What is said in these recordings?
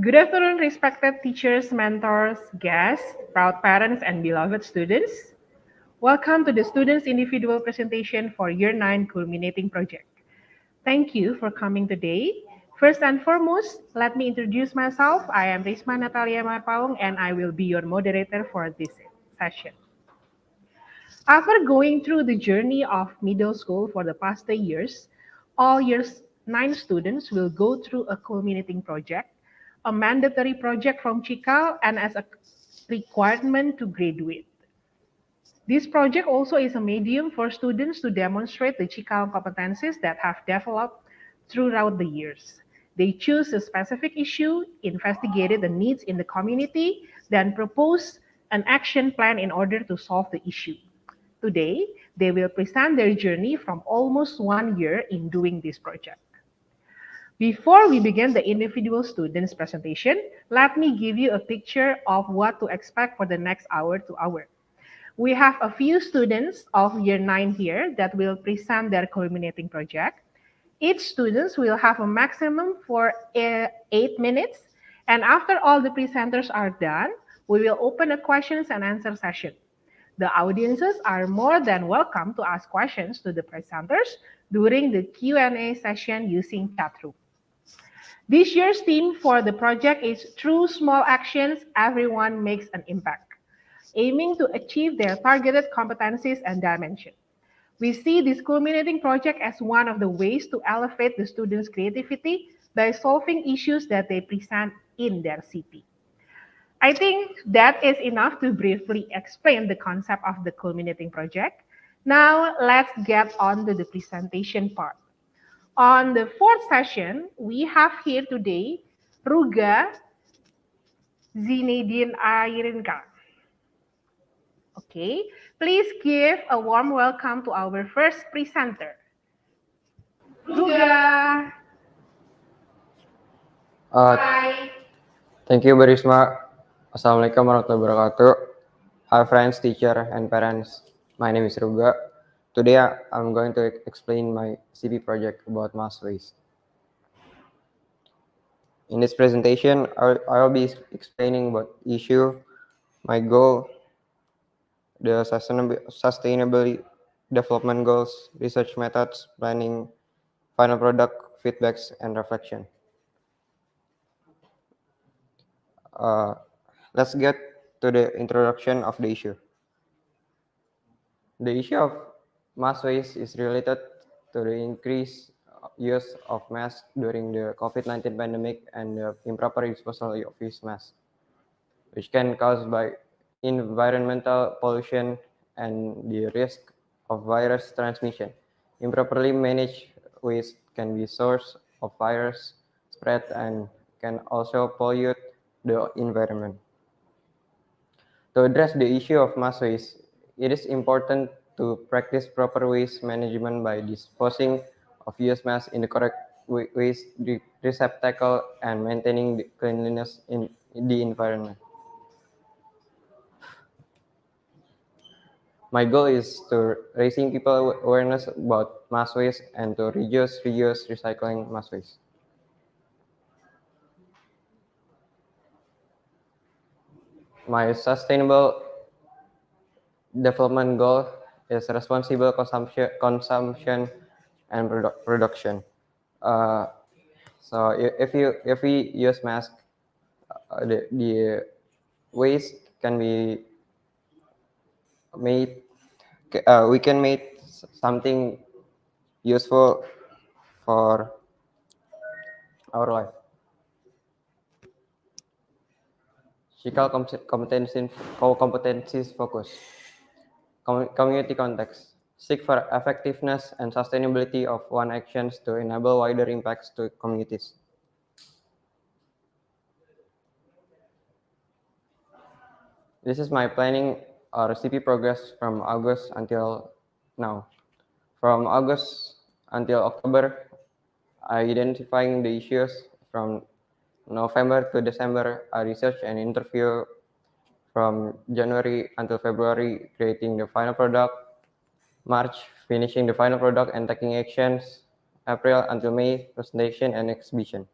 Good afternoon, respected teachers, mentors, guests, proud parents, and beloved students. Welcome to the students' individual presentation for Year 9 Culminating Project. Thank you for coming today. First and foremost, let me introduce myself. I am Risma Natalia Mapaung, and I will be your moderator for this session. After going through the journey of middle school for the past 3 years, all years 9 students will go through a culminating project, a mandatory project from Cikal, and as a requirement to graduate. This project also is a medium for students to demonstrate the Cikal competencies that have developed throughout the years. They choose a specific issue, investigated the needs in the community, then propose an action plan in order to solve the issue. Today, they will present their journey from almost 1 year in doing this project. Before we begin the individual students' presentation, let me give you a picture of what to expect for the next hour to hour. We have a few students of year 9 here that will present their culminating project. Each student will have a maximum for 8 minutes, and after all the presenters are done, we will open a questions and answer session. The audiences are more than welcome to ask questions to the presenters during the Q&A session using chat room. This year's theme for the project is Through Small Actions, Everyone Makes an Impact, aiming to achieve their targeted competencies and dimension. We see this culminating project as one of the ways to elevate the students' creativity by solving issues that they present in their city. I think that is enough to briefly explain the concept of the culminating project. Now let's get on to the presentation part. On the fourth session, we have here today Ruga Zinedine Airinka. Okay, please give a warm welcome to our first presenter, Ruga. Uh, Hi. Thank you, Barisma. Assalamualaikum warahmatullahi wabarakatuh. Hi, friends, teacher, and parents. My name is Ruga. Today, I'm going to explain my CP project about mass waste. In this presentation, I'll be explaining about issue, my goal, the sustainable development goals, research methods, planning, final product, feedbacks, and reflection. Let's get to the introduction of the issue. The issue of mass waste is related to the increased use of masks during the COVID-19 pandemic and the improper disposal of these masks, which can cause by environmental pollution and the risk of virus transmission. Improperly managed waste can be source of virus spread and can also pollute the environment. To address the issue of mass waste, it is important to practice proper waste management by disposing of used mass in the correct waste receptacle and maintaining the cleanliness in the environment. My goal is to raising people awareness about mass waste and to reduce, reuse, recycling mass waste. My sustainable development goal is responsible consumption and production. Uh, so if we use mask, the waste can be made. We can make something useful for our life. Cikal competencies focus. Community context. Seek for effectiveness and sustainability of one actions to enable wider impacts to communities. This is my planning or CP progress from August until now. From August until October, I identifying the issues. From November to December, I research and interview. From January until February, creating the final product. March, finishing the final product and taking actions. April until May, presentation and exhibition.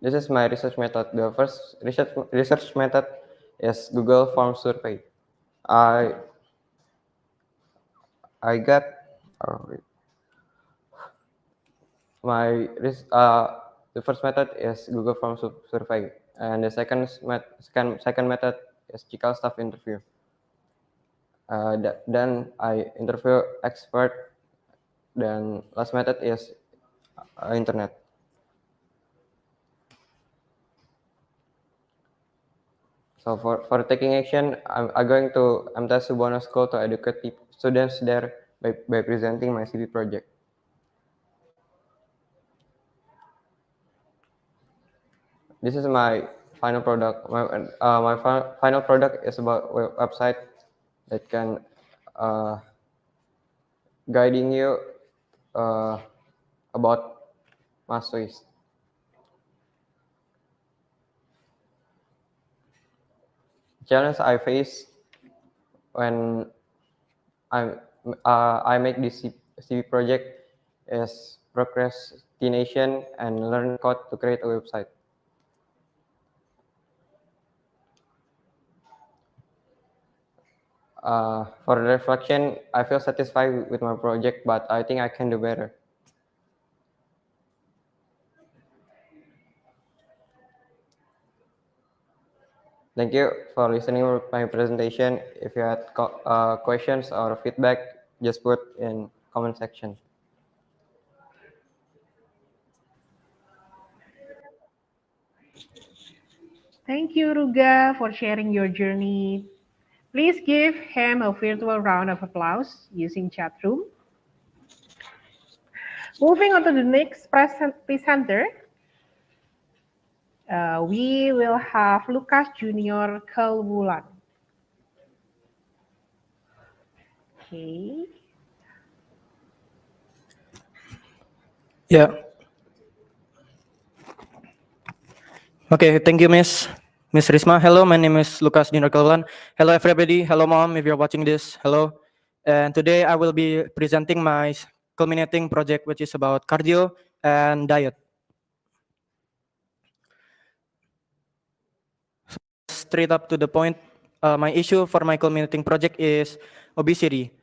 This is my research method. The first research method is Google Form survey. I I got oh, my the first method is Google Form survey, and the second method is Cikal staff interview. Then I interview expert. Then last method is internet. So for taking action, I'm going to MTS Subono School to educate students there by presenting my CV project. This is my final product. My final product is about website that can guiding you uh, about mass waste. Challenge I face when I I make this CV project is procrastination and learn code to create a website. For the reflection, I feel satisfied with my project, but I think I can do better. Thank you for listening to my presentation. If you had questions or feedback, just put in comment section. Thank you, Ruga, for sharing your journey. Please give him a virtual round of applause using chat room. Moving on to the next presenter, we will have Lucas Junior Kelwulan. Okay. Yeah. Okay, thank you, Miss Risma. Hello, my name is Lucas Dinarkalwan. Hello, everybody. Hello, Mom, if you're watching this. Hello. And today I will be presenting my culminating project, which is about cardio and diet. Straight up to the point, my issue for my culminating project is obesity.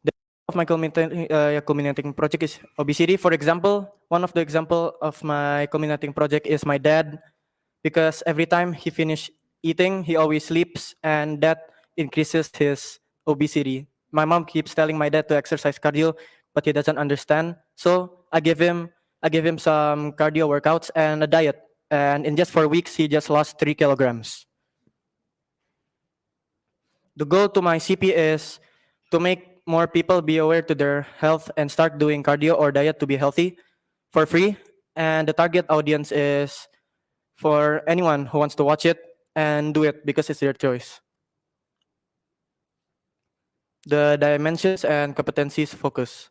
The of my culminating project is obesity. For example, one of the example of my culminating project is my dad, because every time he finish eating, he always sleeps, and that increases his obesity. My mom keeps telling my dad to exercise cardio, but he doesn't understand. So I give him some cardio workouts and a diet, and in just 4 weeks, he just lost 3 kilograms. The goal to my CP is to make more people be aware to their health and start doing cardio or diet to be healthy for free. And the target audience is for anyone who wants to watch it and do it because it's their choice. The dimensions and competencies focus.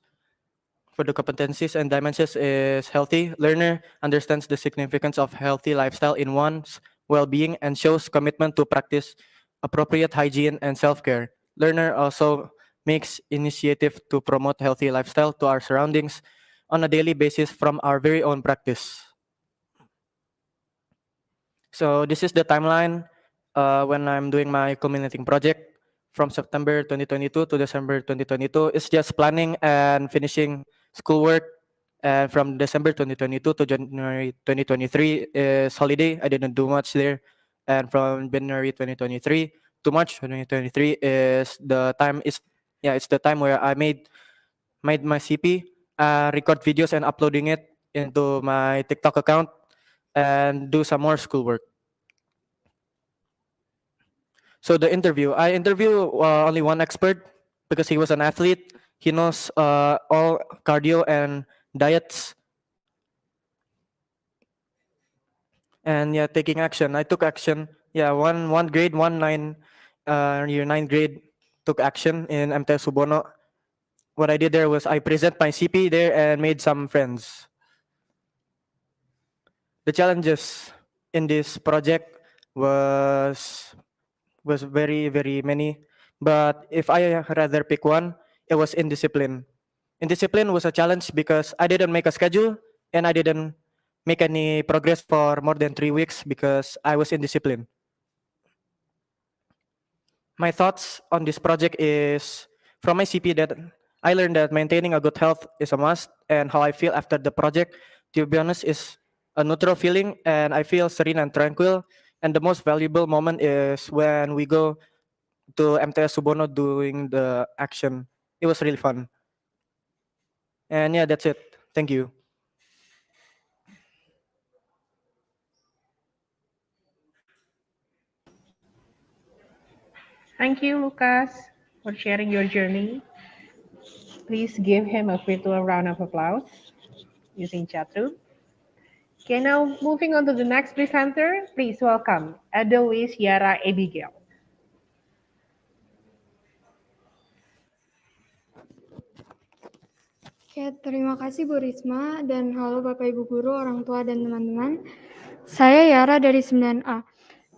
For the competencies and dimensions is healthy. Learner understands the significance of healthy lifestyle in one's well-being and shows commitment to practice appropriate hygiene and self-care. Learner also makes initiative to promote healthy lifestyle to our surroundings on a daily basis from our very own practice. So this is the timeline when I'm doing my culminating project from September 2022 to December 2022. It's just planning and finishing schoolwork. And from December 2022 to January 2023 is holiday. I didn't do much there. And from January 2023 to March 2023 is the time it's the time where I made my CP, record videos and uploading it into my TikTok account and do some more schoolwork. So the interview, I interview only one expert because he was an athlete. He knows all cardio and diets. And yeah, taking action. I took action. Yeah, one grade, year 9 grade took action in MTS Subono. What I did there was I present my CP there and made some friends. The challenges in this project was very many. But if I rather pick one, it was indiscipline. Indiscipline was a challenge because I didn't make a schedule and I didn't make any progress for more than 3 weeks because I was indisciplined. My thoughts on this project is from my CP that I learned that maintaining a good health is a must, and how I feel after the project, to be honest, is a neutral feeling, and I feel serene and tranquil. And the most valuable moment is when we go to MTS Subono doing the action. It was really fun. And yeah, that's it. Thank you. Thank you, Lucas, for sharing your journey. Please give him a virtual round of applause using chat room. Okay, now moving on to the next presenter, please welcome Edelweis Yarra Abigail. Oke, terima kasih Bu Risma dan halo Bapak Ibu Guru, orang tua dan teman-teman. Saya Yara dari 9A.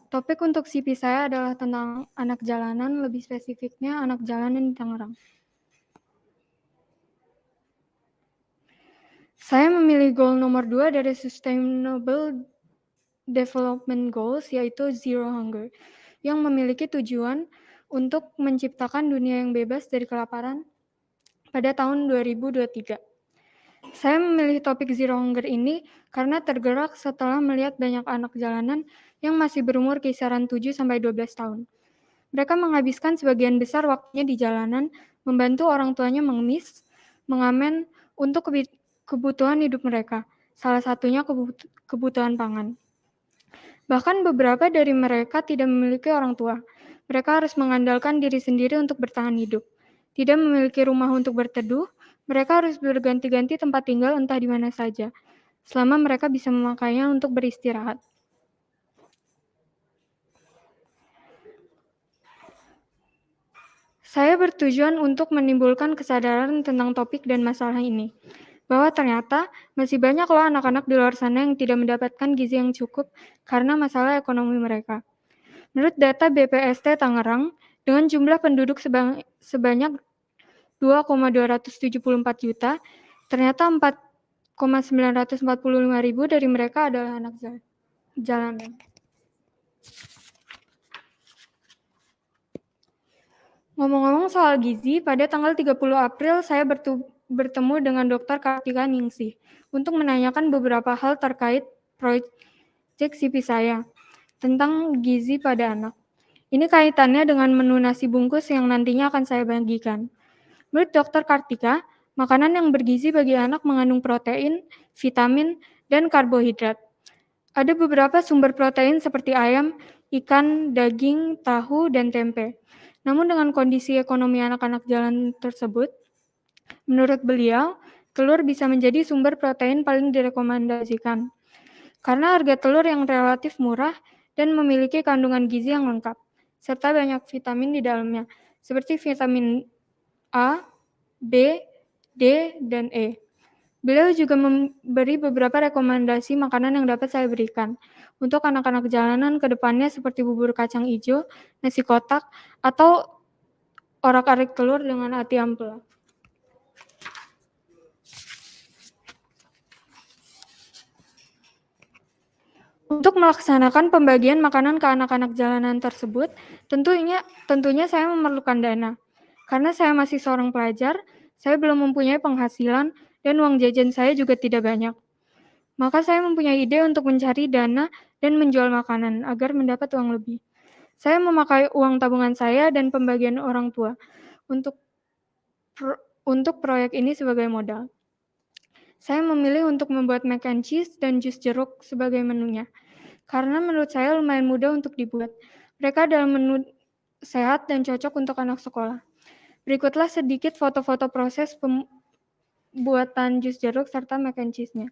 Topik untuk CP saya adalah tentang anak jalanan, lebih spesifiknya anak jalanan di Tangerang. Saya memilih goal nomor 2 dari Sustainable Development Goals, yaitu Zero Hunger, yang memiliki tujuan untuk menciptakan dunia yang bebas dari kelaparan pada tahun 2023. Saya memilih topik Zero Hunger ini karena tergerak setelah melihat banyak anak jalanan yang masih berumur kisaran 7-12 tahun. Mereka menghabiskan sebagian besar waktunya di jalanan, membantu orang tuanya mengemis, mengamen untuk kebutuhan hidup mereka, salah satunya kebutuhan pangan. Bahkan beberapa dari mereka tidak memiliki orang tua. Mereka harus mengandalkan diri sendiri untuk bertahan hidup. Tidak memiliki rumah untuk berteduh, mereka harus berganti-ganti tempat tinggal entah di mana saja, selama mereka bisa memakainya untuk beristirahat. Saya bertujuan untuk menimbulkan kesadaran tentang topik dan masalah ini, bahwa ternyata masih banyak loh anak-anak di luar sana yang tidak mendapatkan gizi yang cukup karena masalah ekonomi mereka. Menurut data BPST Tangerang, dengan jumlah penduduk sebanyak 2,274 juta, ternyata 4,945 ribu dari mereka adalah anak jalanan. Ngomong-ngomong soal gizi, pada tanggal 30 April saya bertemu dengan Dr. Kartika Ningsih untuk menanyakan beberapa hal terkait proyek CP saya tentang gizi pada anak. Ini kaitannya dengan menu nasi bungkus yang nantinya akan saya bagikan. Menurut Dr. Kartika, makanan yang bergizi bagi anak mengandung protein, vitamin, dan karbohidrat. Ada beberapa sumber protein seperti ayam, ikan, daging, tahu, dan tempe. Namun dengan kondisi ekonomi anak-anak jalan tersebut, menurut beliau, telur bisa menjadi sumber protein paling direkomendasikan. Karena harga telur yang relatif murah dan memiliki kandungan gizi yang lengkap, serta banyak vitamin di dalamnya, seperti vitamin A, B, D, dan E. Beliau juga memberi beberapa rekomendasi makanan yang dapat saya berikan untuk anak-anak jalanan ke depannya seperti bubur kacang hijau, nasi kotak, atau orak-arik telur dengan ati ampela. Untuk melaksanakan pembagian makanan ke anak-anak jalanan tersebut, tentunya saya memerlukan dana. Karena saya masih seorang pelajar, saya belum mempunyai penghasilan dan uang jajan saya juga tidak banyak. Maka saya mempunyai ide untuk mencari dana dan menjual makanan agar mendapat uang lebih. Saya memakai uang tabungan saya dan pembagian orang tua untuk proyek ini sebagai modal. Saya memilih untuk membuat mac and cheese dan jus jeruk sebagai menunya, karena menurut saya lumayan mudah untuk dibuat. Mereka adalah menu sehat dan cocok untuk anak sekolah. Berikutlah sedikit foto-foto proses pembuatan jus jeruk serta mac and cheese-nya.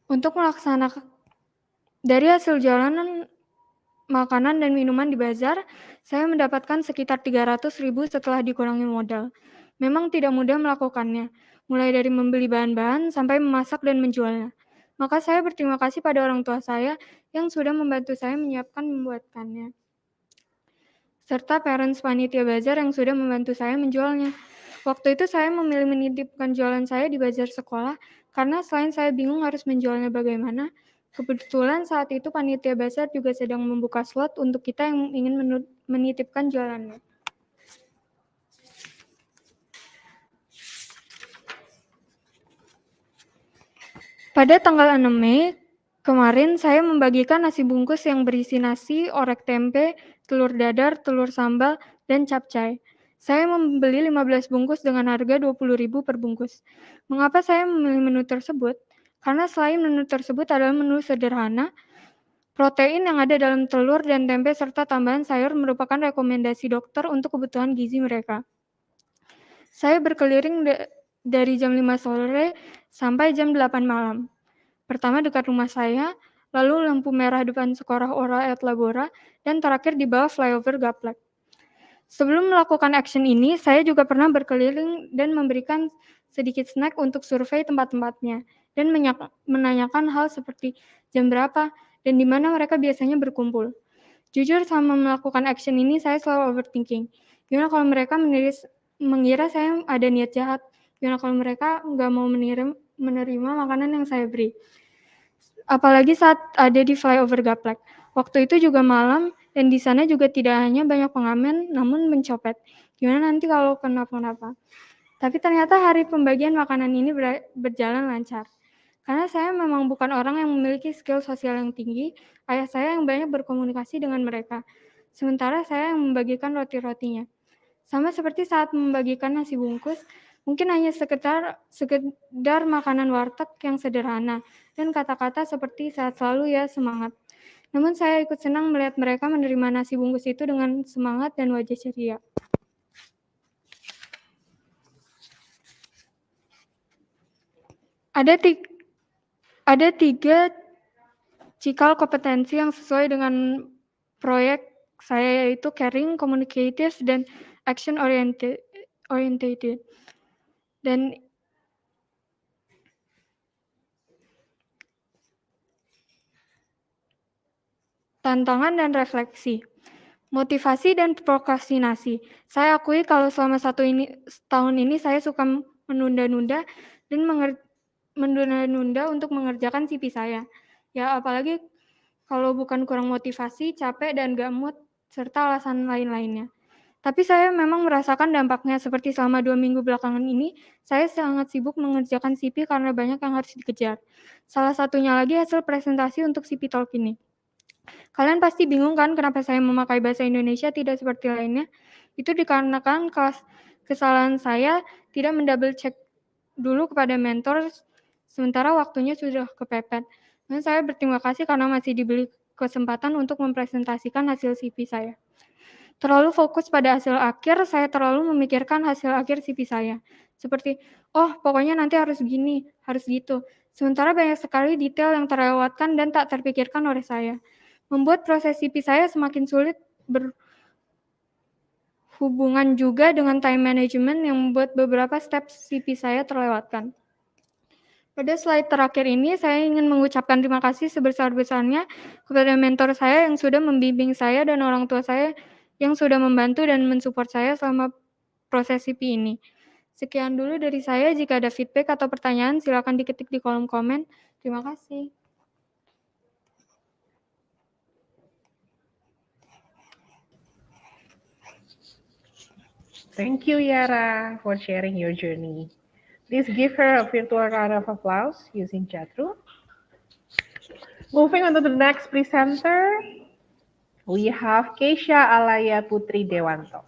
Untuk melaksanakan dari hasil jalanan makanan dan minuman di bazar, saya mendapatkan sekitar 300.000 setelah dikurangi modal. Memang tidak mudah melakukannya, mulai dari membeli bahan-bahan sampai memasak dan menjualnya. Maka saya berterima kasih pada orang tua saya yang sudah membantu saya menyiapkan membuatkannya, serta parents panitia bazar yang sudah membantu saya menjualnya. Waktu itu saya memilih menitipkan jualan saya di bazar sekolah karena selain saya bingung harus menjualnya bagaimana, kebetulan saat itu panitia bazar juga sedang membuka slot untuk kita yang ingin menitipkan jualannya. Pada tanggal 6 Mei kemarin saya membagikan nasi bungkus yang berisi nasi, orek tempe, telur dadar, telur sambal, dan capcay. Saya membeli 15 bungkus dengan harga 20.000 per bungkus. Mengapa saya memilih menu tersebut? Karena selain menu tersebut adalah menu sederhana, protein yang ada dalam telur dan tempe serta tambahan sayur merupakan rekomendasi dokter untuk kebutuhan gizi mereka. Saya berkeliling dari jam 5 sore sampai jam 8 malam. Pertama dekat rumah saya, lalu lampu merah depan Sekolah Ora et Labora, dan terakhir di bawah flyover Gaplek. Sebelum melakukan action ini, saya juga pernah berkeliling dan memberikan sedikit snack untuk survei tempat-tempatnya, dan menanyakan hal seperti jam berapa dan di mana mereka biasanya berkumpul. Jujur, selama melakukan action ini, saya selalu overthinking. Gimana kalau mereka mengira saya ada niat jahat? Gimana kalau mereka nggak mau menerima makanan yang saya beri? Apalagi saat ada di flyover Gaplek. Waktu itu juga malam, dan di sana juga tidak hanya banyak pengamen, namun mencopet. Gimana nanti kalau kenapa-napa? Tapi ternyata hari pembagian makanan ini berjalan lancar. Karena saya memang bukan orang yang memiliki skill sosial yang tinggi, ayah saya yang banyak berkomunikasi dengan mereka. Sementara saya yang membagikan roti-rotinya. Sama seperti saat membagikan nasi bungkus, mungkin hanya sekedar makanan warteg yang sederhana, dan kata-kata seperti sehat selalu ya, semangat. Namun saya ikut senang melihat mereka menerima nasi bungkus itu dengan semangat dan wajah ceria. Ada tiga cikal kompetensi yang sesuai dengan proyek saya, yaitu caring, communicative, dan action oriented. Dan tantangan dan refleksi. Motivasi dan prokrastinasi. Saya akui kalau selama setahun ini saya suka menunda-nunda dan menunda-nunda untuk mengerjakan CV saya. Ya, apalagi kalau bukan kurang motivasi, capek, dan gak mood, serta alasan lain-lainnya. Tapi saya memang merasakan dampaknya, seperti selama 2 minggu belakangan ini, saya sangat sibuk mengerjakan CV karena banyak yang harus dikejar. Salah satunya lagi hasil presentasi untuk CV Talk ini. Kalian pasti bingung kan kenapa saya memakai bahasa Indonesia tidak seperti lainnya? Itu dikarenakan kesalahan saya tidak mendouble check dulu kepada mentor, sementara waktunya sudah kepepet. Dan saya berterima kasih karena masih diberi kesempatan untuk mempresentasikan hasil CV saya. Terlalu fokus pada hasil akhir, saya terlalu memikirkan hasil akhir CV saya. Seperti, oh pokoknya nanti harus gini, harus gitu. Sementara banyak sekali detail yang terlewatkan dan tak terpikirkan oleh saya. Membuat proses CV saya semakin sulit berhubungan juga dengan time management yang membuat beberapa step CV saya terlewatkan. Pada slide terakhir ini, saya ingin mengucapkan terima kasih sebesar-besarnya kepada mentor saya yang sudah membimbing saya dan orang tua saya yang sudah membantu dan mensupport saya selama proses CV ini. Sekian dulu dari saya. Jika ada feedback atau pertanyaan, silakan diketik di kolom komen. Terima kasih. Thank you, Yara, for sharing your journey. Please give her a virtual round of applause using chat room. Moving on to the next presenter, we have Keisya Alaia Putri Dewanto.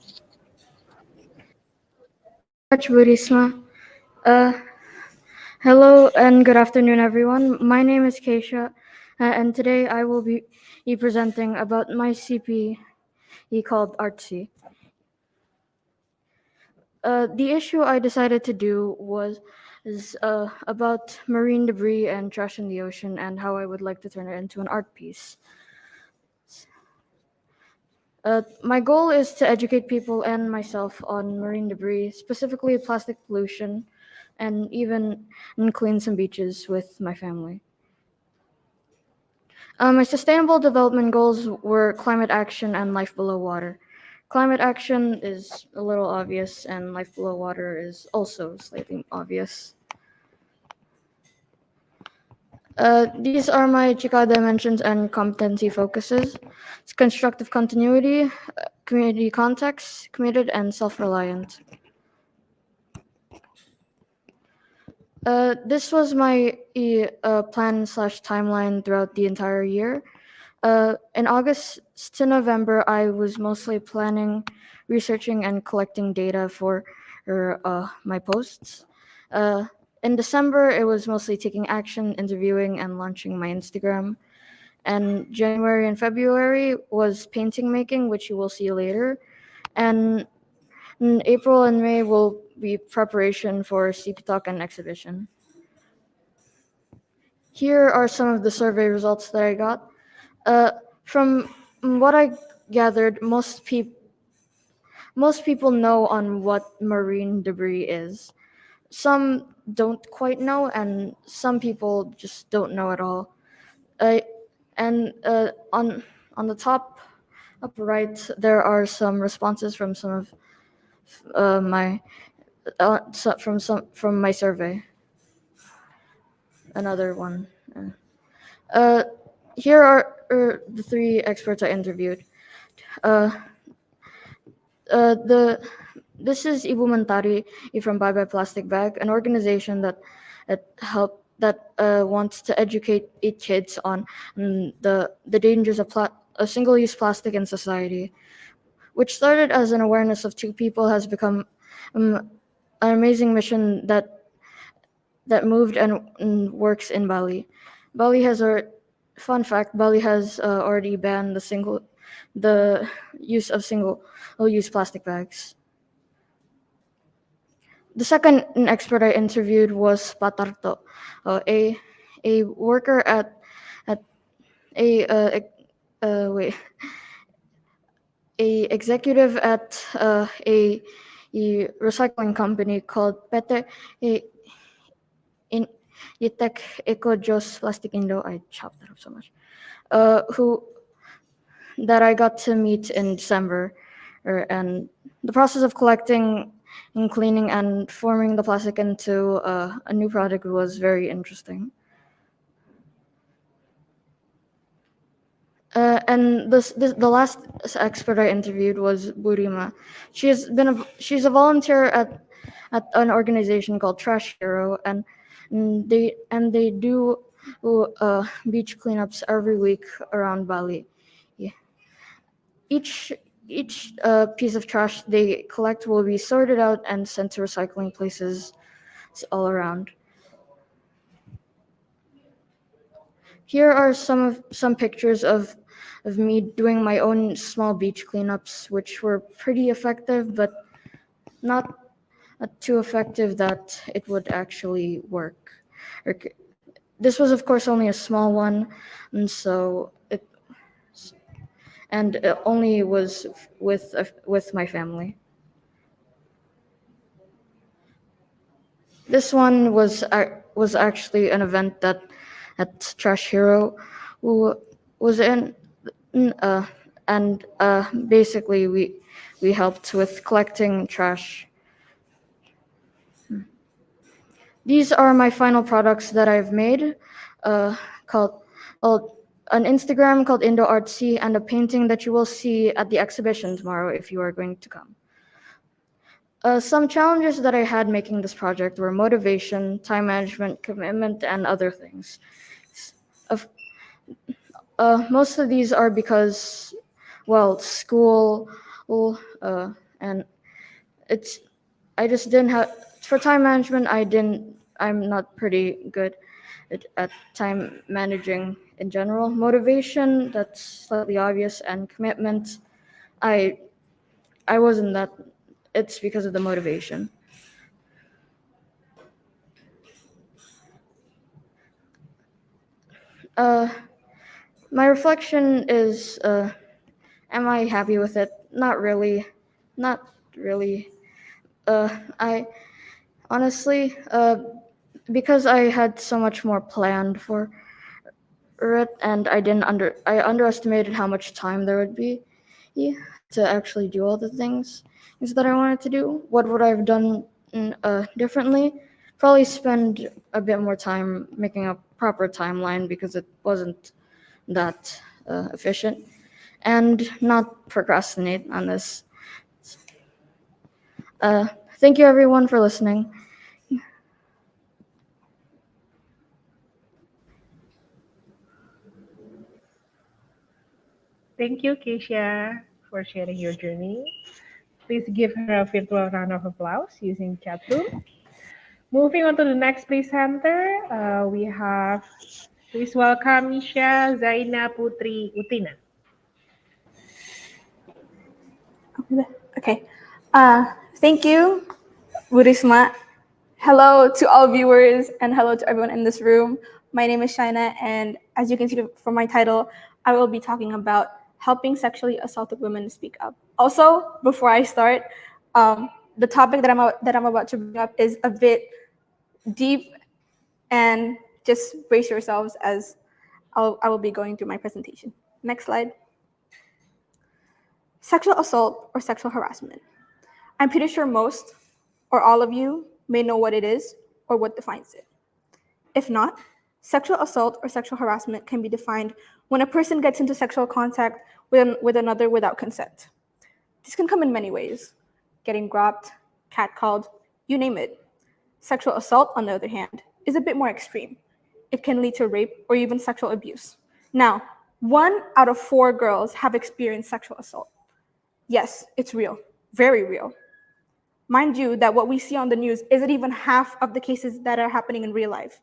Burisma. Hello and good afternoon, everyone. My name is Keisya, and today I will be presenting about my CP called Artsy. The issue I decided to do was about marine debris and trash in the ocean and how I would like to turn it into an art piece. My goal is to educate people and myself on marine debris, specifically plastic pollution, and even clean some beaches with my family. My sustainable development goals were climate action and life below water. Climate action is a little obvious, and life below water is also slightly obvious. These are my Chika dimensions and competency focuses. It's constructive continuity, community context, committed, and self-reliant. This was my plan/timeline throughout the entire year. In August to November, I was mostly planning, researching, and collecting data for my posts. In December, it was mostly taking action, interviewing, and launching my Instagram. And January and February was painting making, which you will see later. And in April and May will be preparation for CP Talk and exhibition. Here are some of the survey results that I got. From what I gathered, most people know on what marine debris is. Some don't quite know, and some people just don't know at all. And on the top upper right, there are some responses from some of my from my survey. Another one. Here are the three experts I interviewed. This is Ibu Mentari from Bye Bye Plastic Bag, an organization that wants to educate kids on the dangers of single-use plastic in society, which started as an awareness of two people, has become an amazing mission that moved and works in Bali. Bali has fun fact: Bali has already banned the use of single-use plastic bags. The second expert I interviewed was Patarto, a worker at a executive at a recycling company called PT in Yitek Eco Jos Plastic Indo. I chopped that up so much. Who that I got to meet in December, and the process of collecting and cleaning and forming the plastic into a new product was very interesting. And the last expert I interviewed was Burima. She's a volunteer at an organization called Trash Hero, and they do beach cleanups every week around Bali. Yeah. Each piece of trash they collect will be sorted out and sent to recycling places all around. Here are some pictures of me doing my own small beach cleanups, which were pretty effective, but not too effective that it would actually work. This was, of course, only a small one, and so it only was with my family. This one was actually an event that at Trash Hero who was in, and basically we helped with collecting trash. These are my final products that I've made, called an Instagram called Indo Artsy, and a painting that you will see at the exhibition tomorrow if you are going to come. Some challenges that I had making this project were motivation, time management, commitment, and other things. Most of these are because, well, school, and I just didn't have, for time management, I'm not pretty good at time managing in general. Motivation, that's slightly obvious, and commitment, I wasn't that, it's because of the motivation. My reflection is, am I happy with it? Not really. I honestly, because I had so much more planned for it, and I underestimated how much time there would be to actually do all the things that I wanted to do. What would I have done differently? Probably spend a bit more time making a proper timeline because it wasn't that efficient, and not procrastinate on this. Thank you everyone for listening. Thank you, Keisya, for sharing your journey. Please give her a virtual round of applause using chat room. Moving on to the next presenter, we have, please welcome Mysha Zaina Putri Utina. Okay. Thank you, Burisma. Hello to all viewers and hello to everyone in this room. My name is Shaina, and as you can see from my title, I will be talking about helping sexually assaulted women speak up. Also, before I start, the topic that I'm about to bring up is a bit deep, and just brace yourselves as I will be going through my presentation. Next slide. Sexual assault or sexual harassment. I'm pretty sure most or all of you may know what it is or what defines it. If not, sexual assault or sexual harassment can be defined when a person gets into sexual contact with another without consent. This can come in many ways: getting grabbed, catcalled, you name it. Sexual assault, on the other hand, is a bit more extreme. It can lead to rape or even sexual abuse. Now, 1 out of 4 girls have experienced sexual assault. Yes, it's real, very real. Mind you that what we see on the news isn't even half of the cases that are happening in real life.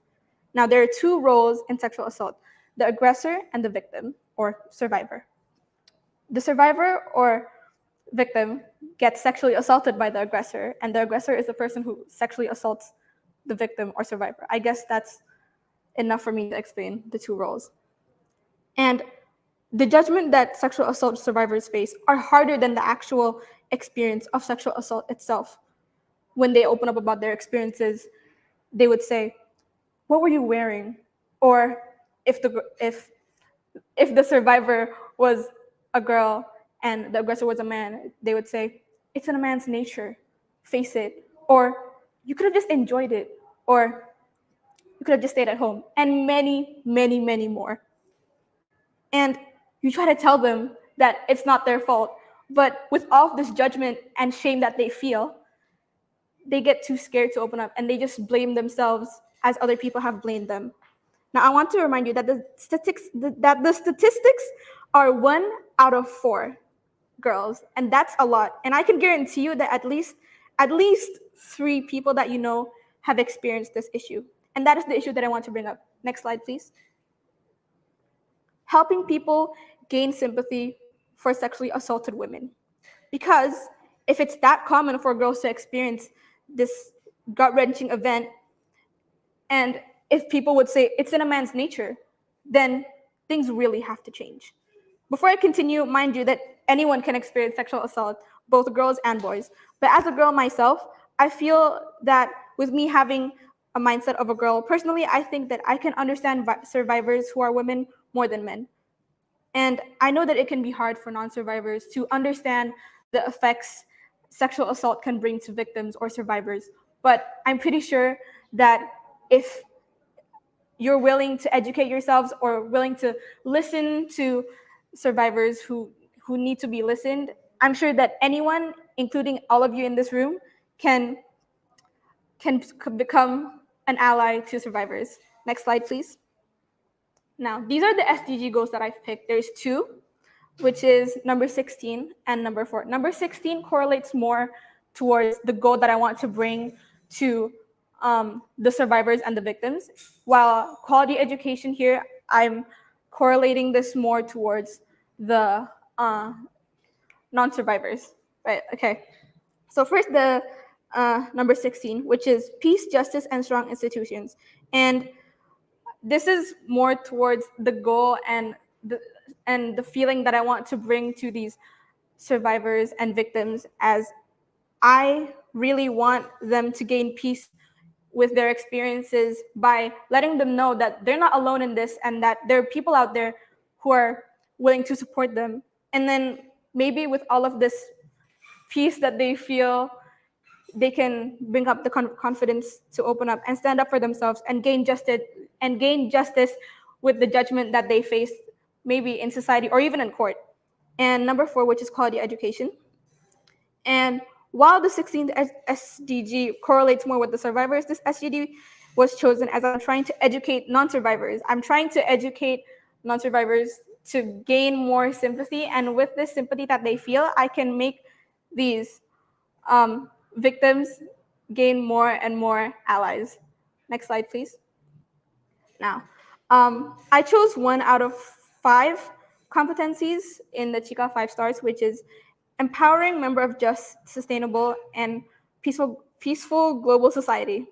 Now, there are 2 roles in sexual assault: the aggressor and the victim or survivor. The survivor or victim gets sexually assaulted by the aggressor, and the aggressor is the person who sexually assaults the victim or survivor. I guess that's enough for me to explain the 2 roles. And the judgment that sexual assault survivors face are harder than the actual experience of sexual assault itself. When they open up about their experiences, they would say, "What were you wearing?" Or if the survivor was a girl and the aggressor was a man, they would say, "It's in a man's nature, face it." Or, "You could have just enjoyed it." Or, "You could have just stayed at home." And many, many, many more. And you try to tell them that it's not their fault, but with all of this judgment and shame that they feel, they get too scared to open up and they just blame themselves as other people have blamed them. Now, I want to remind you that the statistics are 1 out of 4 girls, and that's a lot. And I can guarantee you that at least 3 people that you know have experienced this issue. And that is the issue that I want to bring up. Next slide, please. Helping people gain sympathy for sexually assaulted women. Because if it's that common for girls to experience this gut-wrenching event, and if people would say it's in a man's nature, then things really have to change. Before I continue, mind you that anyone can experience sexual assault, both girls and boys. But as a girl myself, I feel that with me having a mindset of a girl, personally, I think that I can understand survivors who are women more than men. And I know that it can be hard for non-survivors to understand the effects sexual assault can bring to victims or survivors. But I'm pretty sure that if you're willing to educate yourselves or willing to listen to survivors who need to be listened, I'm sure that anyone, including all of you in this room, can become an ally to survivors. Next slide, please. Now, these are the SDG goals that I've picked. There's 2, which is number 16 and number 4. Number 16 correlates more towards the goal that I want to bring to the survivors and the victims, while quality education here, I'm correlating this more towards the non-survivors, right? Okay. So first, the number 16, which is peace, justice, and strong institutions. And this is more towards the goal and the feeling that I want to bring to these survivors and victims, as I really want them to gain peace with their experiences by letting them know that they're not alone in this and that there are people out there who are willing to support them. And then maybe with all of this peace that they feel, they can bring up the confidence to open up and stand up for themselves and gain justice with the judgment that they face, maybe in society or even in court. And number 4, which is quality education. And while the 16th SDG correlates more with the survivors, this SDG was chosen as I'm trying to educate non-survivors. I'm trying to educate non-survivors to gain more sympathy, and with this sympathy that they feel, I can make these victims gain more and more allies. Next slide, please. Now, I chose 1 out of 5 competencies in the Cikal 5 stars, which is empowering member of just, sustainable, and peaceful global society.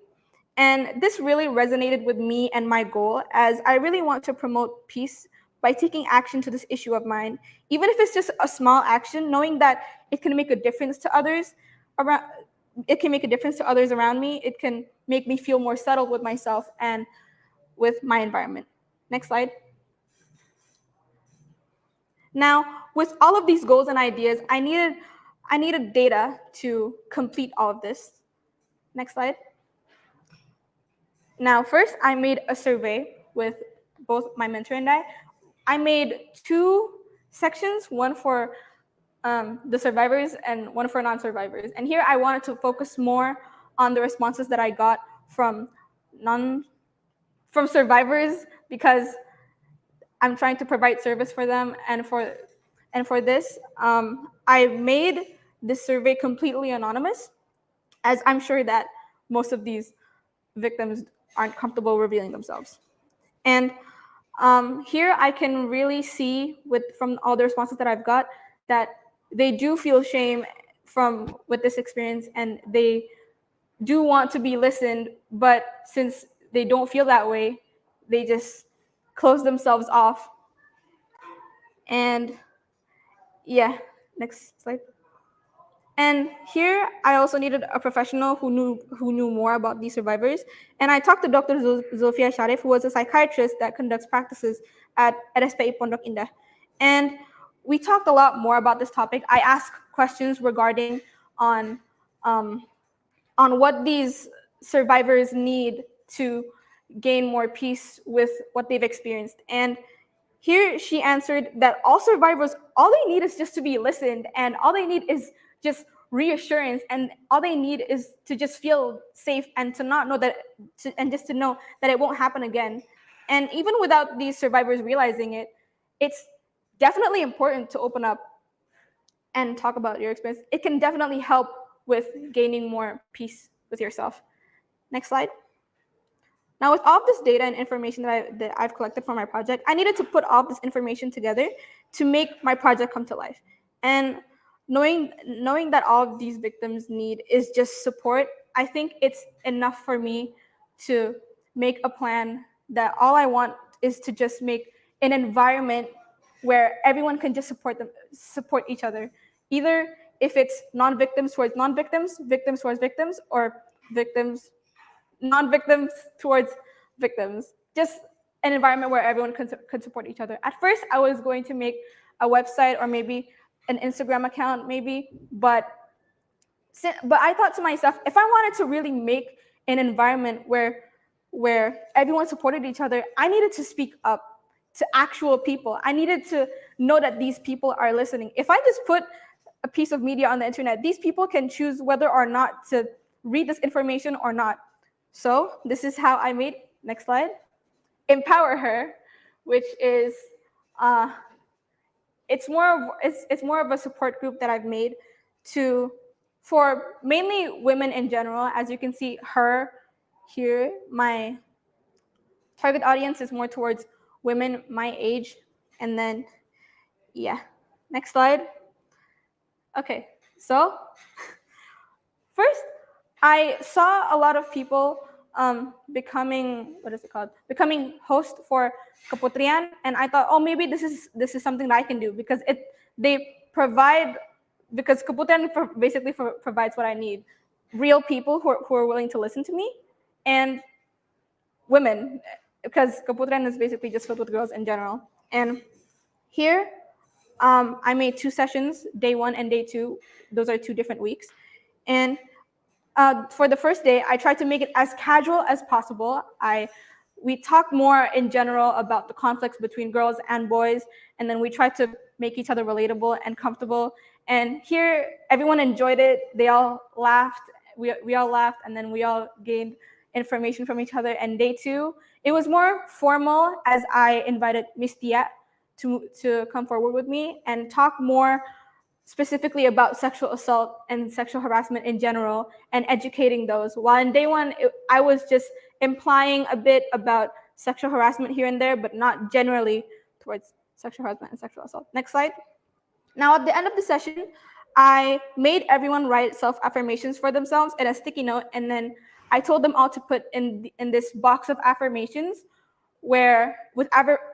And this really resonated with me and my goal, as I really want to promote peace by taking action to this issue of mine, even if it's just a small action, knowing that it can make a difference to others around. It can make a difference to others around me. It can make me feel more settled with myself and with my environment. Next slide. Now, with all of these goals and ideas, I needed data to complete all of this. Next slide. Now, first, I made a survey with both my mentor and I. I made 2 sections, one for the survivors and one for non-survivors. And here I wanted to focus more on the responses that I got from survivors, because I'm trying to provide service for them. And for this, I made this survey completely anonymous, as I'm sure that most of these victims aren't comfortable revealing themselves. And here I can really see from all the responses that I've got that they do feel shame with this experience, and they do want to be listened, but since they don't feel that way, they just close themselves off. And yeah, next slide. And here I also needed a professional who knew more about these survivors. And I talked to Dr. Zulfia Sharif, who was a psychiatrist that conducts practices at RSPI Pondok Indah. And we talked a lot more about this topic. I asked questions regarding on what these survivors need to gain more peace with what they've experienced. And here she answered that all survivors, all they need is just to be listened, and all they need is just reassurance, and all they need is to just feel safe and to not know and just to know that it won't happen again. And even without these survivors realizing it, it's definitely important to open up and talk about your experience. It can definitely help with gaining more peace with yourself. Next slide. Now, with all of this data and information that I've collected for my project, I needed to put all of this information together to make my project come to life. And knowing that all of these victims need is just support, I think it's enough for me to make a plan that all I want is to just make an environment where everyone can just support each other. Either if it's non-victims towards non-victims, victims towards victims, or non-victims towards victims. Just an environment where everyone can support each other. At first, I was going to make a website or maybe an Instagram account, but I thought to myself, if I wanted to really make an environment where everyone supported each other, I needed to speak up to actual people. I needed to know that these people are listening. If I just put a piece of media on the internet, these people can choose whether or not to read this information or not. So this is how I made, next slide, Empower Her, which is it's more of a support group that I've made for mainly women in general. As you can see, her here, my target audience is more towards women my age. And then, yeah, next slide. Okay, so first, I saw a lot of people becoming host for Keputrian, and I thought, oh, maybe this is something that I can do, because Keputrian basically provides what I need: real people who are willing to listen to me, and women, because Kaputran is basically just filled with girls in general. And here, I made 2 sessions, day 1 and day 2. Those are 2 different weeks. And for the first day, I tried to make it as casual as possible. We talked more in general about the conflicts between girls and boys, and then we tried to make each other relatable and comfortable. And here, everyone enjoyed it. They all laughed. We all laughed, and then we all gained information from each other. And day 2, it was more formal, as I invited Miss Tia to come forward with me and talk more specifically about sexual assault and sexual harassment in general and educating those. While in day 1, I was just implying a bit about sexual harassment here and there, but not generally towards sexual harassment and sexual assault. Next slide. Now, at the end of the session, I made everyone write self-affirmations for themselves in a sticky note, and then I told them all to put in this box of affirmations where with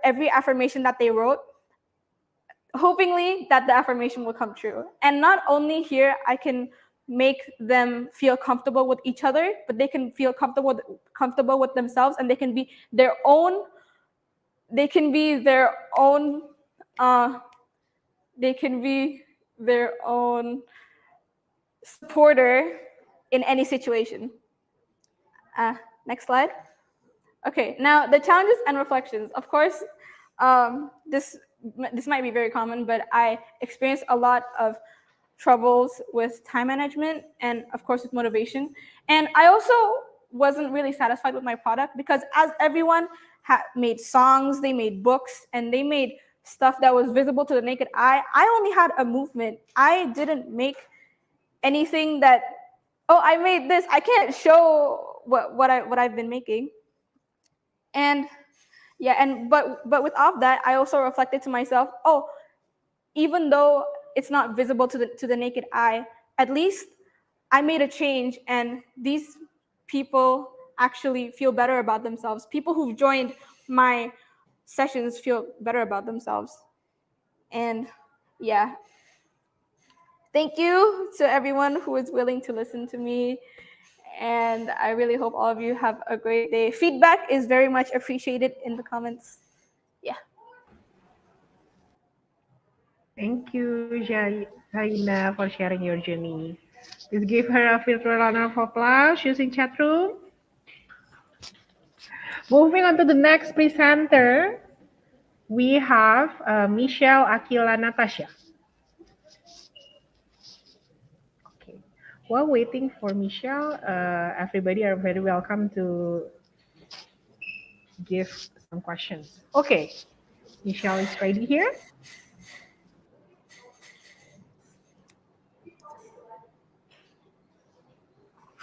every affirmation that they wrote, hopingly that the affirmation will come true. And not only here, I can make them feel comfortable with each other, but they can feel comfortable with themselves, and they can be their own supporter in any situation. Next slide. Okay, now the challenges and reflections. Of course, this might be very common, but I experienced a lot of troubles with time management and, of course, with motivation. And I also wasn't really satisfied with my product because as everyone made songs, they made books, and they made stuff that was visible to the naked eye, I only had a movement. I didn't make anything that, oh, I made this. I can't show what I've been making. And yeah, but with all of that, I also reflected to myself, oh, even though it's not visible to the naked eye, at least I made a change, and these people actually feel better about themselves. People who've joined my sessions feel better about themselves. And yeah, thank you to everyone who is willing to listen to me. And I really hope all of you have a great day. Feedback is very much appreciated in the comments. Yeah. Thank you, Zaina, for sharing your journey. Please give her a virtual round of applause using chat room. Moving on to the next presenter, we have Michelle Akila Natasha. Okay. While waiting for Michelle, everybody are very welcome to give some questions. Okay, Michelle is ready here.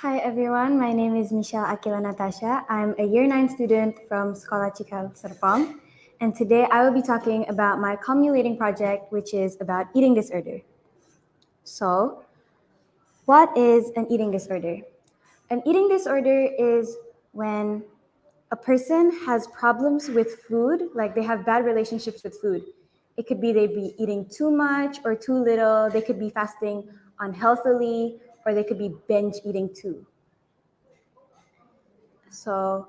Hi everyone, my name is Mysha Akila Natasha. I'm a year 9 student from Sekolah Cikal Serpong, and today I will be talking about my culminating project, which is about eating disorder. So, what is an eating disorder? An eating disorder is when a person has problems with food, like they have bad relationships with food. It could be they be eating too much or too little, they could be fasting unhealthily, or they could be binge eating too. So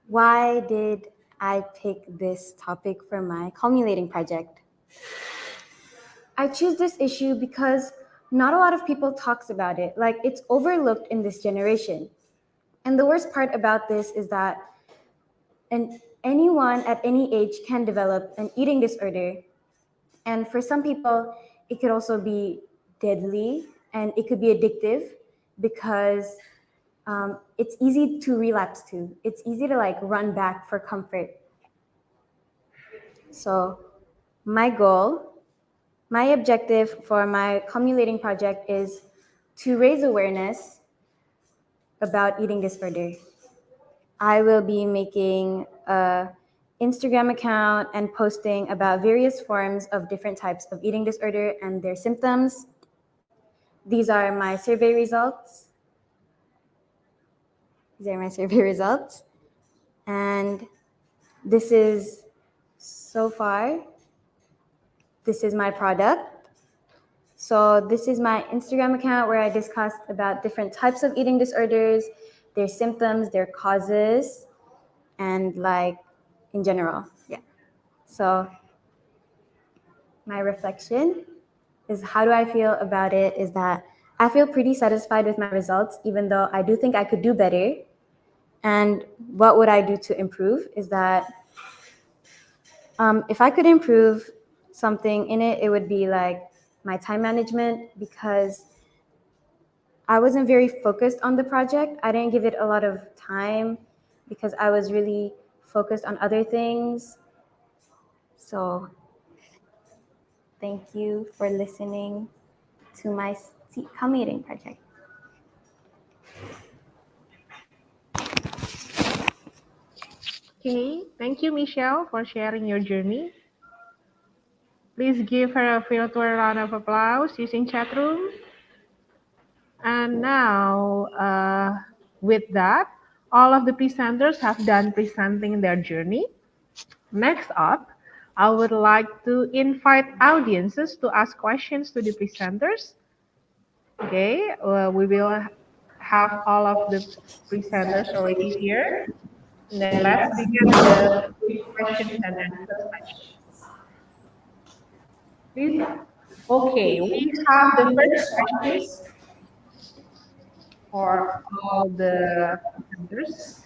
why did I pick this topic for my culminating project? I choose this issue because not a lot of people talks about it. Like, it's overlooked in this generation. And the worst part about this is that anyone at any age can develop an eating disorder. And for some people, it could also be deadly and it could be addictive because it's easy to relapse to. It's easy to like run back for comfort. So my objective for my culminating project is to raise awareness about eating disorder. I will be making an Instagram account and posting about various forms of different types of eating disorder and their symptoms. These are my survey results. And this is, so far, this is my product. So this is my Instagram account where I discussed about different types of eating disorders their symptoms, their causes, and like in general. Yeah. So my reflection is how do I feel about it is that I feel pretty satisfied with my results, even though I do think I could do better. And what would I do to improve is that if I could improve something in it, it would be like my time management because I wasn't very focused on the project. I didn't give it a lot of time because I was really focused on other things. So thank you for listening to my culminating project. Okay, thank you, Michelle, for sharing your journey. Please give her a virtual round of applause using chat room. And now, with that, all of the presenters have done presenting their journey. Next up, I would like to invite audiences to ask questions to the presenters. Okay, we will have all of the presenters already here. And then let's begin the quick questions and answers session. Please. Okay, we have the first questions for all the presenters.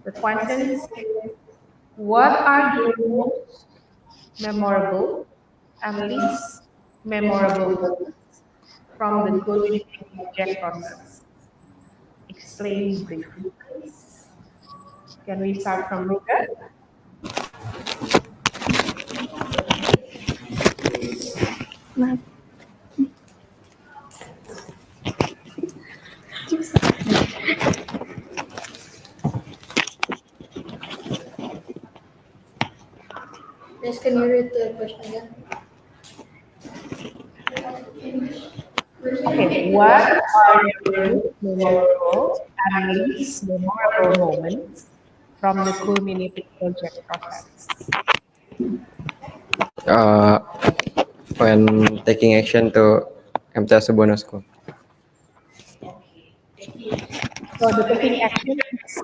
The question is, what are your most memorable and least memorable moments from the culminating project process? Explain briefly, please. Can we start from Ruga? Yes, can you read the question again? Okay, what are your most memorable and least memorable moments from the culminating project process? Uh, when taking action to MTS Subono School. So the taking action is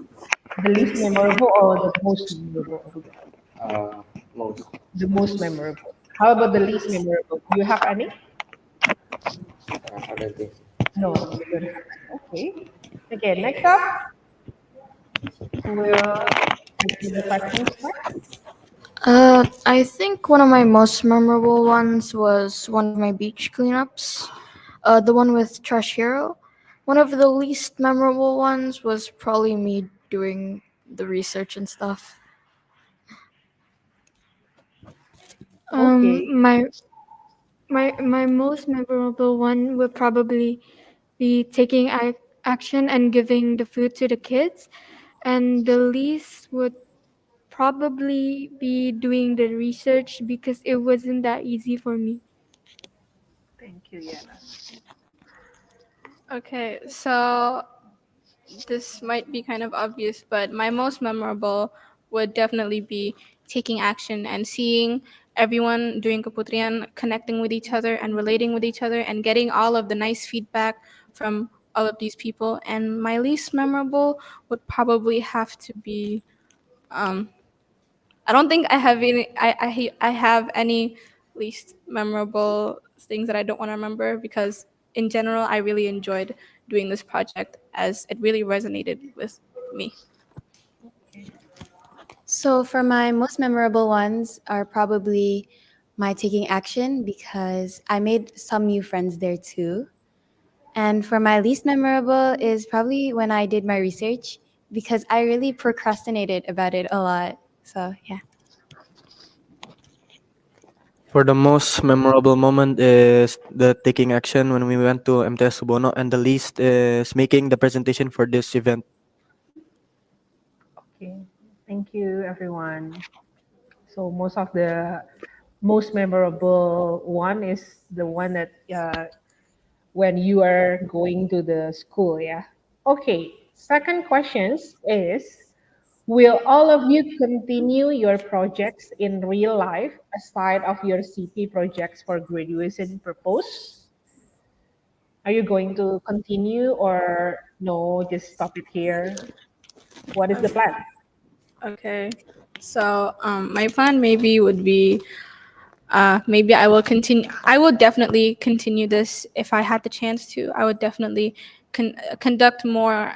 the least memorable or the most memorable? Ruga? Most. The most memorable. How about the least memorable? Do you have any? I don't think. No, you don't have any. Okay. Okay, next up, who will answer the questions first? I think one of my most memorable ones was one of my beach cleanups, the one with Trash Hero. One of the least memorable ones was probably me doing the research and stuff. Okay. My most memorable one would probably be taking action and giving the food to the kids, and the least would probably be doing the research because it wasn't that easy for me. Thank you, Yana. Okay, so this might be kind of obvious, but my most memorable would definitely be taking action and seeing everyone doing Keputrian connecting with each other and relating with each other and getting all of the nice feedback from all of these people. And my least memorable would probably have to be I don't think I have any I have any least memorable things that I don't want to remember because in general I really enjoyed doing this project as it really resonated with me. So for my most memorable ones are probably my taking action because I made some new friends there too. And for my least memorable is probably when I did my research because I really procrastinated about it a lot. So yeah. For the most memorable moment is the taking action when we went to MTS Subono, and the least is making the presentation for this event. Okay. Thank you, everyone. So most memorable one is the one that when you are going to the school, yeah. Okay. Second questions is, will all of you continue your projects in real life aside of your CP projects for graduation purpose? Are you going to continue or no, just stop it here? What is the plan? Okay. So my plan maybe would be maybe I will continue. I will definitely continue this if I had the chance to. I would definitely conduct more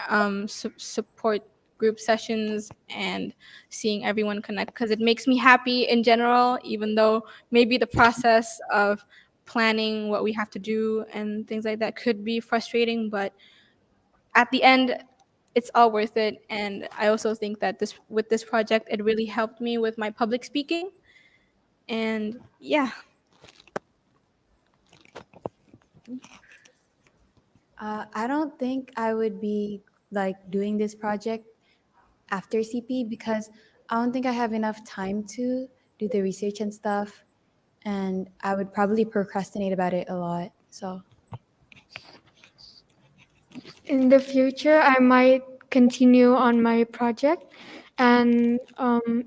support group sessions and seeing everyone connect because it makes me happy in general, even though maybe the process of planning what we have to do and things like that could be frustrating, but at the end it's all worth it. And I also think that this with this project it really helped me with my public speaking. And yeah. I don't think I would be like doing this project after CP because I don't think I have enough time to do the research and stuff, and I would probably procrastinate about it a lot. So In the future, I might continue on my project and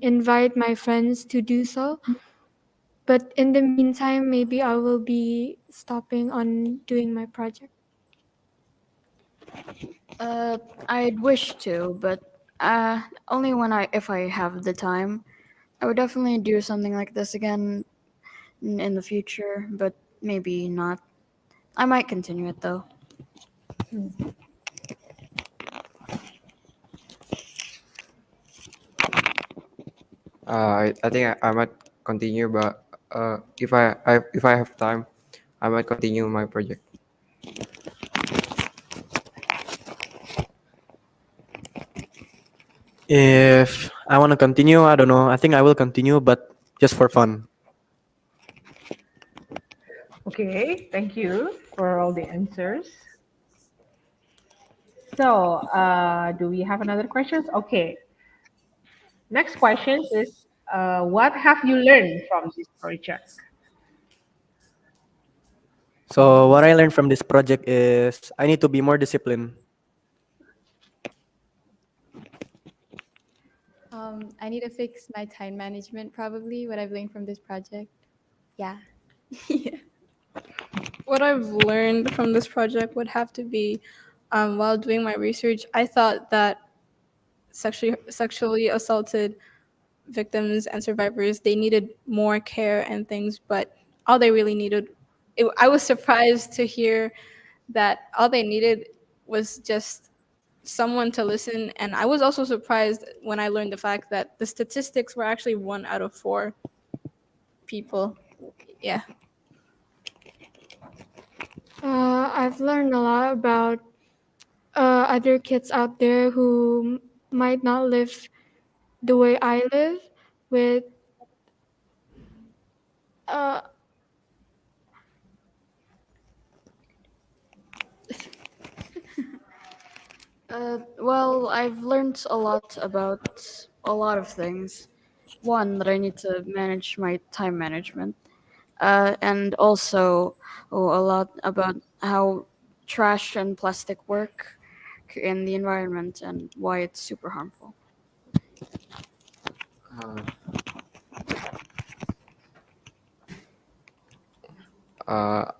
invite my friends to do so. But in the meantime, maybe I will be stopping on doing my project. I'd wish to, but only when if I have the time. I would definitely do something like this again in the future, but maybe not. I might continue it though. I think I might continue, but if I have time, I might continue my project. If I want to continue, I don't know. I think I will continue, but just for fun. Okay, thank you for all the answers. So, do we have another questions? Okay, next question is, what have you learned from this project? So what I learned from this project is I need to be more disciplined. I need to fix my time management, probably, what I've learned from this project. Yeah. What I've learned from this project would have to be while doing my research, I thought that sexually assaulted victims and survivors they needed more care and things, but all they really needed I was surprised to hear that all they needed was just someone to listen. And I was also surprised when I learned the fact that the statistics were actually 1 out of 4 people. Yeah. I've learned a lot about other kids out there who might not live the way I live with uh, Well, I've learned a lot about a lot of things. One, that I need to manage my time management, and also a lot about how trash and plastic work in the environment and why it's super harmful. Uh,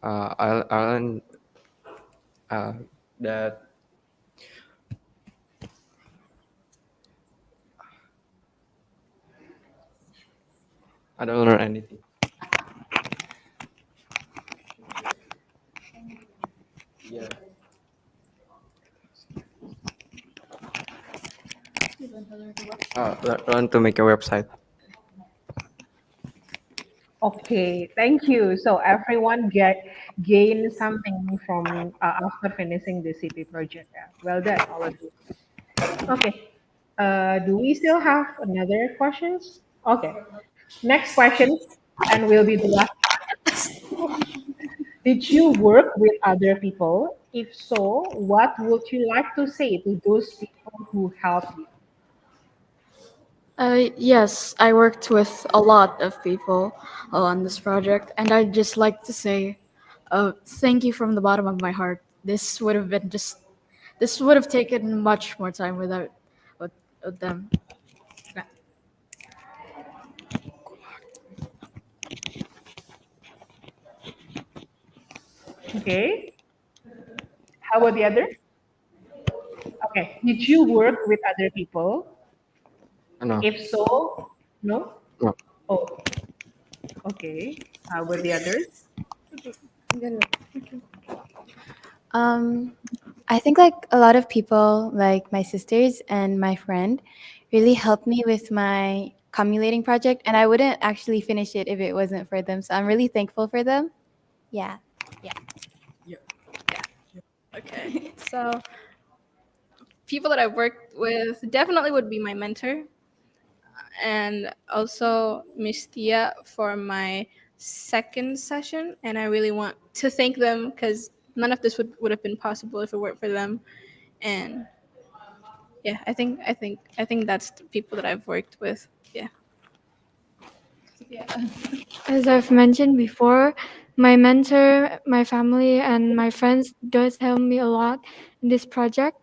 uh, I learned that I don't learn anything. Yeah. Learn to make a website. Okay, thank you. So everyone gain something from after finishing the CP project. Yeah. Well done, all of you. Okay. Do we still have another questions? Okay. Next question, and will be the last. Did you work with other people? If so, what would you like to say to those people who helped you? Yes, I worked with a lot of people on this project, and I'd just like to say, thank you from the bottom of my heart. This would have taken much more time with, with them. Okay. How about the others? Okay. Did you work with other people? No. If so, no? No. Oh, okay. How about the others? I think like a lot of people, like my sisters and my friend, really helped me with my cumulating project, and I wouldn't actually finish it if it wasn't for them. So I'm really thankful for them. Yeah. Okay, so people that I've worked with definitely would be my mentor, and also Miss Tia for my second session. And I really want to thank them because none of this would have been possible if it weren't for them. And yeah, I think that's the people that I've worked with. Yeah. As I've mentioned before, my mentor, my family, and my friends does help me a lot in this project.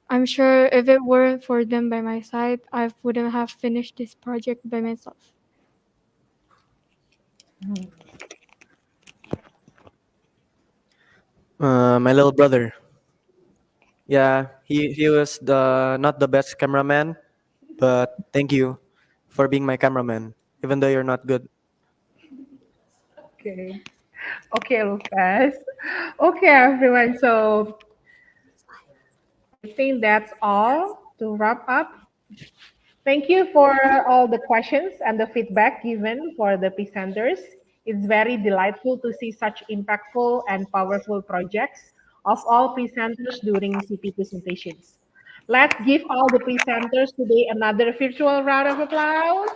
I'm sure if it weren't for them by my side, I wouldn't have finished this project by myself. My little brother. Yeah, he was the not the best cameraman, but thank you for being my cameraman, even though you're not good. Okay. Okay, Lucas. Okay, everyone. So I think that's all to wrap up. Thank you for all the questions and the feedback given for the presenters. It's very delightful to see such impactful and powerful projects of all presenters during CP presentations. Let's give all the presenters today another virtual round of applause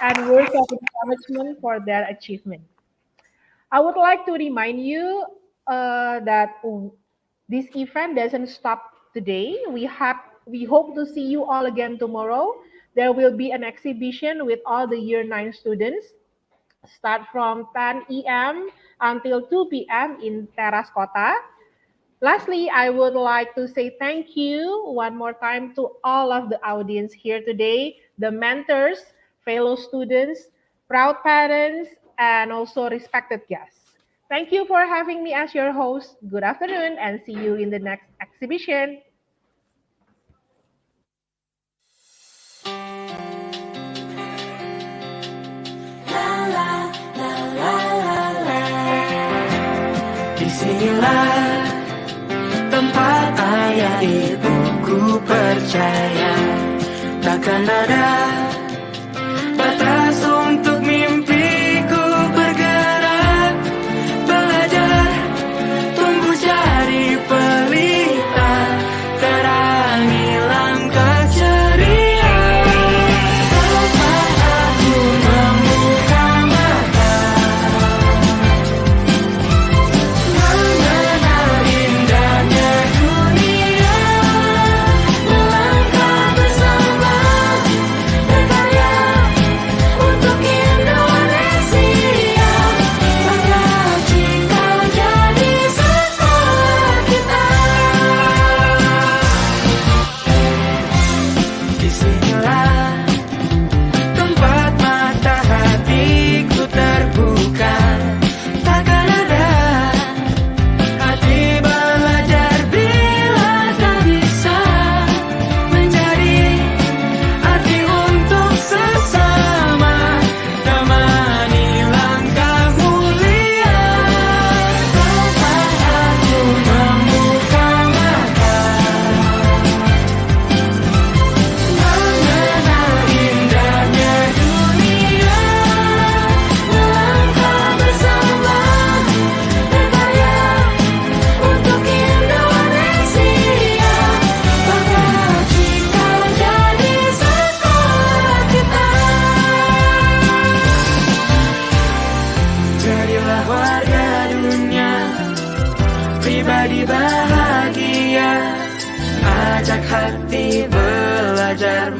and words of encouragement for their achievement. I would like to remind you that this event doesn't stop today. We hope to see you all again tomorrow. There will be an exhibition with all the year 9 students. Start from 10 a.m. until 2 p.m. in Teras Kota. Lastly, I would like to say thank you one more time to all of the audience here today, the mentors, fellow students, proud parents, and also respected guests. Thank you for having me as your host. Good afternoon and see you in the next exhibition. Disinilah tempat ayah ibuku percaya takkan ada batas untuk mimpiku bergerak, belajar, tumbuh jadi pelita, terangi langkah ceria. Tempat aku membuka mata, mengenal indahnya dunia, melangkah bersama, berkarya untuk Indonesia. Bangga jika jadi sekolah kita. Disinilah tempat mata hatiku terbuka, takkan ada hati belajar bila tak bisa menjadi arti untuk sesama, temani langkah mulia. Tempat aku membuka mata, mengenal indahnya dunia, melangkah bersama, berkarya untuk Indonesia. Bangga jika jadi sekolah kita. Jadilah warga dunia, pribadi bahagia, ajak hati belajar